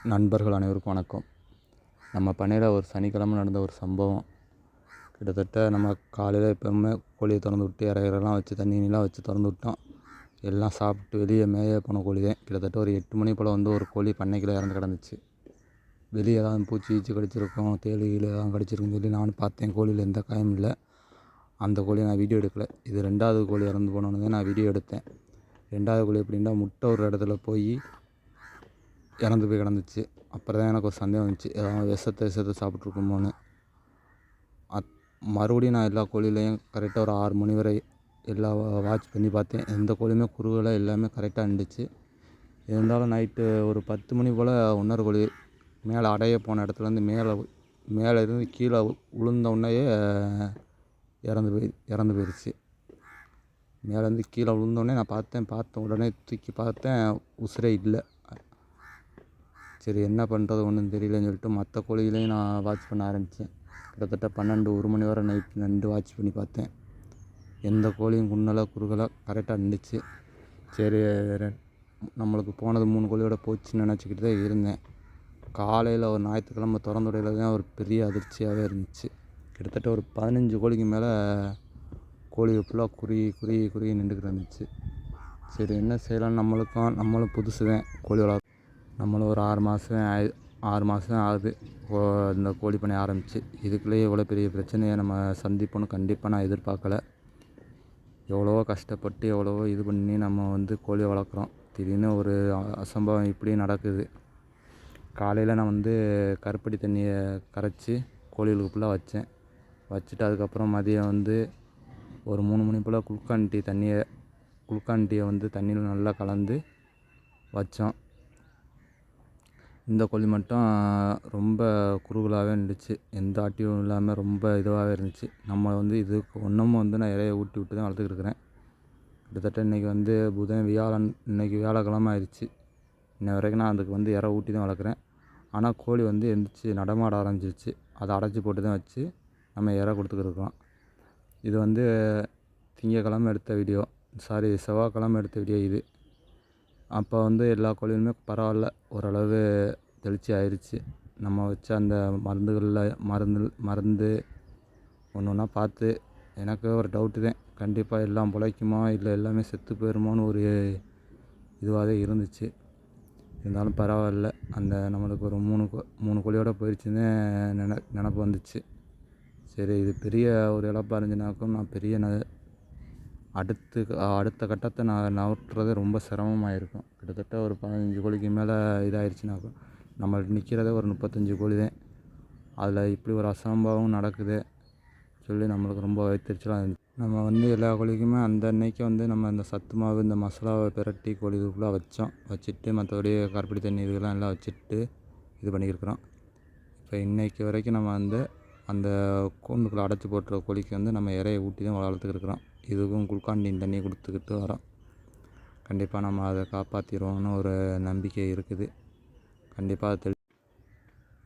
நண்பர்கள் அனைவருக்கும் வணக்கம். நம்ம பண்ணையில் ஒரு சனிக்கிழமை நடந்த ஒரு சம்பவம். கிட்டத்தட்ட நம்ம காலையில் எப்போவுமே கோழியை திறந்து விட்டு இறையெல்லாம் வச்சு தண்ணிலாம் வச்சு திறந்து விட்டோம். எல்லாம் சாப்பிட்டு வெளியே மேய போன கோழி தான். கிட்டத்தட்ட ஒரு 8 மணி போல் வந்து ஒரு கோழி பண்ணைக்குள்ளே இறந்து கிடந்துச்சு. வெளியே ஏதாவது பூச்சி கீச்சி கடிச்சிருக்கோம், தேள் ஏதாவது கடிச்சிருக்குன்னு சொல்லி நானும் பார்த்தேன். கோழியில் எந்த காயமும் இல்லை. அந்த கோழியை நான் வீடியோ எடுக்கலை. இது 2வது கோழி இறந்து போனோன்னு தான் நான் வீடியோ எடுத்தேன். 2வது கோழி எப்படின்னா முட்டை ஒரு இடத்துல போய் இறந்து போய் கிடந்துச்சு. அப்புறம் தான் எனக்கு ஒரு சந்தேகம் வந்துச்சு, ஏதாவது விஷத்தை சாப்பிட்ருக்குமோன்னு. மறுபடியும் நான் எல்லா கோழிலையும் கரெக்டாக ஒரு 6 மணி வரை எல்லாம் வாட்ச் பண்ணி பார்த்தேன். எந்த கோழியுமே குறுகலை, எல்லாமே கரெக்டாக இருந்துச்சு. இருந்தாலும் நைட்டு ஒரு 10 மணி போல் இன்னொரு கோழி மேலே அடைய போன இடத்துலேருந்து மேலே இருந்து கீழே விழுந்தோடனேயே இறந்து போயிடுச்சு. மேலேருந்து கீழே விழுந்தோடனே நான் பார்த்த உடனே தூக்கி பார்த்தேன், உசுரே இல்லை. சரி என்ன பண்ணுறது ஒன்றும் தெரியலன்னு சொல்லிட்டு மற்ற கோழிகளையும் நான் வாட்ச் பண்ண ஆரம்பித்தேன். கிட்டத்தட்ட 1 மணி வரை நைட் 2 வாட்ச் பண்ணி பார்த்தேன். எந்த கோழியும் குன்னலை குறுகலை கரெக்டாக இருந்துச்சு. சரி நம்மளுக்கு போனது 3 கோழியோட போச்சுன்னு நினச்சிக்கிட்டு தான் இருந்தேன். காலையில் ஒரு ஞாயிற்றுக்கிழமை திறந்துடையில தான் ஒரு பெரிய அதிர்ச்சியாகவே இருந்துச்சு. கிட்டத்தட்ட ஒரு 15 கோழிக்கு மேலே கோழி ஃபுல்லாக குறுகி நின்றுக்கிட்டு இருந்துச்சு. சரி என்ன செய்யலாம், நம்மளும் புதுசு தான் கோழி வளர்க்க. நம்மளும் ஒரு 6 மாதம் ஆகுது இந்த கோழி பண்ணை ஆரம்பித்து. இதுக்குள்ளேயே இவ்வளோ பெரிய பிரச்சனையை நம்ம சந்திப்போன்னு கண்டிப்பாக நான் எதிர்பார்க்கல. எவ்வளவோ கஷ்டப்பட்டு எவ்வளவோ இது பண்ணி நம்ம வந்து கோழியை வளர்க்குறோம். திடீர்னு ஒரு அசம்பவம் இப்படி நடக்குது. காலையில் நான் வந்து கருப்பட்டி தண்ணியை கரைச்சி கோழிகளுக்கு ஃபுல்லாக வச்சுட்டு அதுக்கப்புறம் மதியம் வந்து ஒரு 3 மணி போல் குளுக்கான் டீயை வந்து தண்ணியில் நல்லா கலந்து வச்சோம். இந்த கோழி மட்டும் ரொம்ப குறுகலாகவே இருந்துச்சு. எந்த ஆட்டியும் இல்லாமல் ரொம்ப இதுவாகவே இருந்துச்சு. நம்ம வந்து இதுக்கு ஒன்றும் வந்து நான் இறைய ஊட்டி விட்டு தான் வளர்த்துக்கிட்டு இருக்கிறேன். கிட்டத்தட்ட இன்றைக்கி வந்து வியாழன், இன்றைக்கி வியாழக்கிழமை ஆயிடுச்சு. இன்ன வரைக்கும் நான் அதுக்கு வந்து இறை ஊட்டி தான் வளர்க்குறேன். ஆனால் கோழி வந்து எந்திரிச்சு நடமாட ஆரம்பிச்சிருச்சு. அதை அடைச்சி போட்டு தான் வச்சு நம்ம இறை கொடுத்துக்கிட்டு. இது வந்து திங்கக்கிழமை எடுத்த வீடியோ, செவ்வாய்க்கிழமை எடுத்த வீடியோ இது. அப்போ வந்து எல்லா கோழியுமே பரவாயில்ல, ஓரளவு தெளிச்சி ஆயிடுச்சு. நம்ம வச்ச அந்த மருந்து ஒன்று ஒன்றா பார்த்து எனக்கு ஒரு டவுட்டு தான், கண்டிப்பாக எல்லாம் பிழைக்குமா இல்லை எல்லாமே செத்து போயிடுமோன்னு ஒரு இதுவாகவே இருந்துச்சு. இருந்தாலும் பரவாயில்ல, அந்த நம்மளுக்கு ஒரு 3 கோழியோடு போயிடுச்சுன்னு நினப்பு வந்துச்சு. சரி இது பெரிய ஒரு இழப்பாக இருந்துச்சுனாக்கும் நான் அடுத்த கட்டத்தை நான் நகர்த்துறது ரொம்ப சிரமமாக இருக்கும். கிட்டத்தட்ட ஒரு 15 கோழிக்கு மேலே இதாகிடுச்சுனாக்கும் நம்மளுக்கு நிற்கிறதே ஒரு 35 கோழி தான். அதில் இப்படி ஒரு அசம்பாவம் நடக்குது சொல்லி நம்மளுக்கு ரொம்ப வைத்தறிச்சலாக இருந்துச்சு. நம்ம வந்து எல்லா கோழிக்குமே அந்த அன்னைக்கு வந்து நம்ம இந்த சத்து மாவு, இந்த மசாலாவை பிரட்டி கோழிகளுக்குள்ளே வச்சுட்டு மற்றபடி கருப்பட்டி தண்ணி இதெல்லாம் எல்லாம் வச்சுட்டு இது பண்ணியிருக்கிறோம். இப்போ இன்றைக்கி வரைக்கும் நம்ம வந்து அந்த கூண்டுக்குள்ளே அடைச்சி போட்டுற கோழிக்கு வந்து நம்ம இறையை ஊட்டி தான் வளர்த்துக்கிட்டு இருக்கிறோம். இதுக்கும் குளுக்காண்டின் தண்ணி கொடுத்துக்கிட்டு வரோம். கண்டிப்பாக நம்ம அதை காப்பாற்றிடுவோம்னு ஒரு நம்பிக்கை இருக்குது. கண்டிப்பாக அது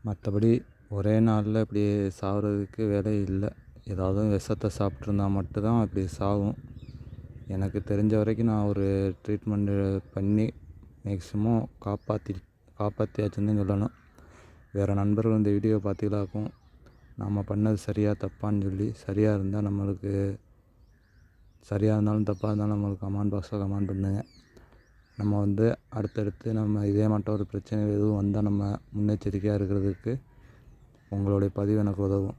மற்றபடி ஒரே நாளில் இப்படி சாகிறதுக்கு வேலை இல்லை. ஏதாவது விஷத்தை சாப்பிட்ருந்தா மட்டும்தான் இப்படி சாகும். எனக்கு தெரிஞ்ச வரைக்கும் நான் ஒரு ட்ரீட்மெண்ட்டு பண்ணி மேக்ஸிமம் காப்பாற்றியாச்சுன்னு சொல்லணும். வேறு நண்பர்கள் இந்த வீடியோ பார்த்துக்கலாக்கும் நம்ம பண்ணது சரியாக தப்பான்னு சொல்லி, சரியாக இருந்தால் நம்மளுக்கு, சரியாக இருந்தாலும் தப்பாக இருந்தாலும் நம்மளுக்கு கமெண்ட் பாக்ஸில் கமெண்ட் பண்ணுங்கள். நம்ம வந்து அடுத்தடுத்து நம்ம இதே மட்டும் ஒரு பிரச்சனை எதுவும் வந்தால் நம்ம முன்னெச்சரிக்கையாக இருக்கிறதுக்கு உங்களுடைய பதிவு எனக்கு உதவும்.